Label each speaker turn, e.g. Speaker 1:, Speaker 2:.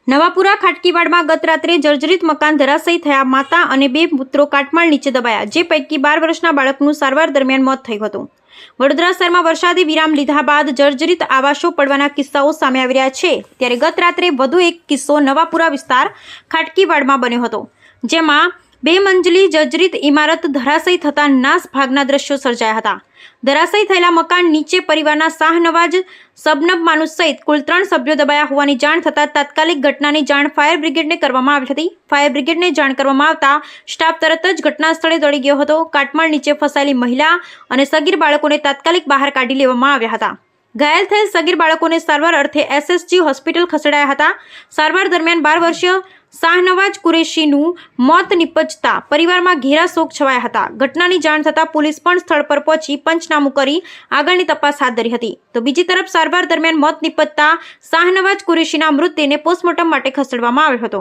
Speaker 1: નવાપુરા ખાટકીવાડમાં ગત રાત્રે જર્જરિત મકાન ધરાશયી થયા માતા અને બે પુત્રો કાટમાળ નીચે દબાયા, જે પૈકી 12 વર્ષના બાળકનું સારવાર દરમિયાન મોત થયું હતું। વડોદરા શહેરમાં વરસાદી વિરામ લીધા બાદ જર્જરિત આવાસો પડવાના કિસ્સાઓ સામે આવી રહ્યા છે, ત્યારે ગત રાત્રે વધુ એક કિસ્સો નવાપુરા વિસ્તાર ખાટકીવાડમાં બન્યો હતો, જેમાં 2 મંજિલી જર્જરિત ઇમારત ધરાશયી થતા નાસભાગના દ્રશ્યો સર્જાયા હતા। ધરાશયી થયેલા મકાન નીચે પરિવારના શાહનવાજ શબનમ માનુસ સહિત કુલ 3 સભ્યો દબાયા હોવાની જાણ થતાં તાત્કાલિક ઘટનાની જાણ ફાયર બ્રિગેડને કરવામાં આવી હતી। ફાયર બ્રિગેડને જાણ કરવામાં આવતા સ્ટાફ તરત જ ઘટના સ્થળે દોડી ગયો હતો। કાટમાળ નીચે ફસાયેલી મહિલા અને સગીર બાળકોને તાત્કાલિક બહાર કાઢી લેવામાં આવ્યા હતા। ઘાયલ થયેલ સગીર બાળકોને સારવાર અર્થે SSG હોસ્પિટલ ખસેડાયા હતા। સારવાર દરમિયાન 12 વર્ષીય શાહનવાજ કુરેશીનું મોત નિપજતા પરિવારમાં ઘેરા શોક છવાયા હતા। ઘટનાની જાણ થતાં પોલીસ પણ સ્થળ પર પહોંચી પંચનામું કરી આગળની તપાસ હાથ ધરી હતી। તો બીજી તરફ સારવાર દરમિયાન મોત નિપજતા શાહનવાજ કુરેશીના મૃતદેહને પોસ્ટમોર્ટમ માટે ખસેડવામાં આવ્યો હતો।